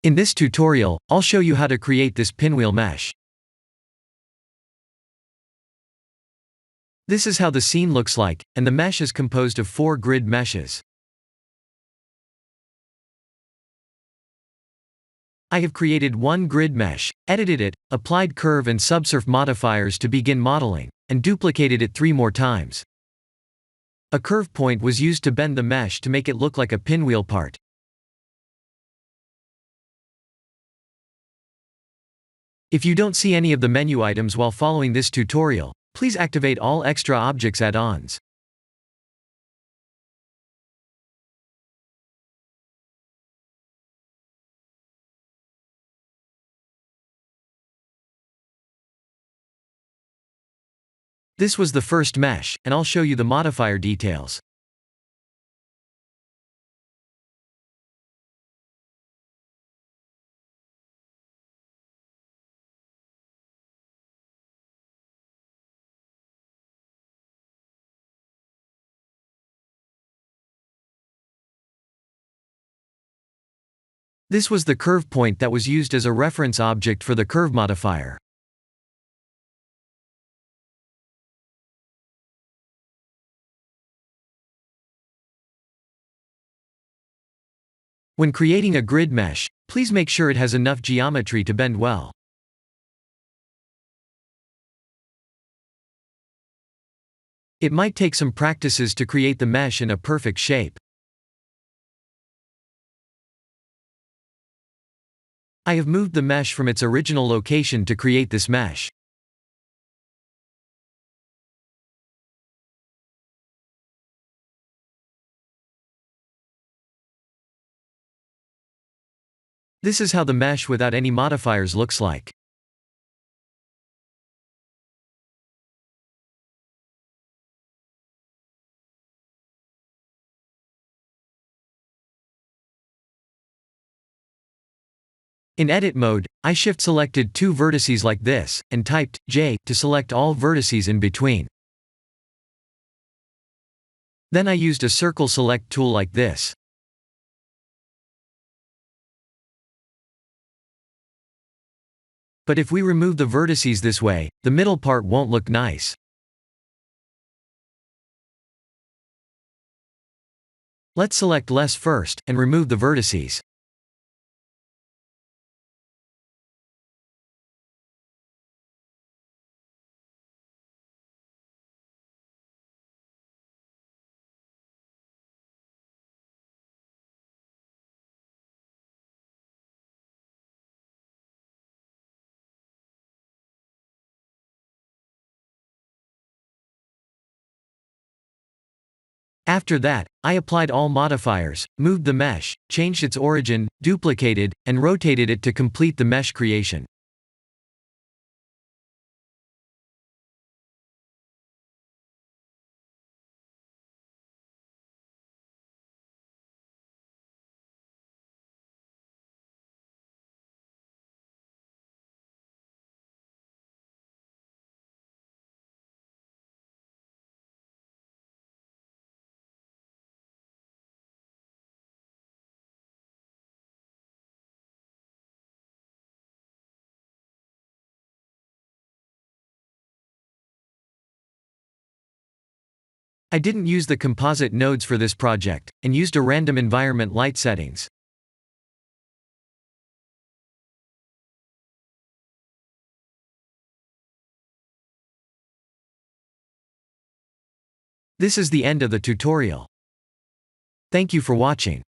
In this tutorial, I'll show you how to create this pinwheel mesh. This is how the scene looks like, and the mesh is composed of 4 grid meshes. I have created one grid mesh, edited it, applied curve and subsurf modifiers to begin modeling, and duplicated it 3 more times. A curve point was used to bend the mesh to make it look like a pinwheel part. If you don't see any of the menu items while following this tutorial, please activate all extra objects add-ons. This was the first mesh, and I'll show you the modifier details. This was the curve point that was used as a reference object for the curve modifier. When creating a grid mesh, please make sure it has enough geometry to bend well. It might take some practices to create the mesh in a perfect shape. I have moved the mesh from its original location to create this mesh. This is how the mesh without any modifiers looks like. In edit mode, I shift-selected 2 vertices like this, and typed J to select all vertices in between. Then I used a circle select tool like this. But if we remove the vertices this way, the middle part won't look nice. Let's select less first, and remove the vertices. After that, I applied all modifiers, moved the mesh, changed its origin, duplicated, and rotated it to complete the mesh creation. I didn't use the composite nodes for this project, and used a random environment light settings. This is the end of the tutorial. Thank you for watching.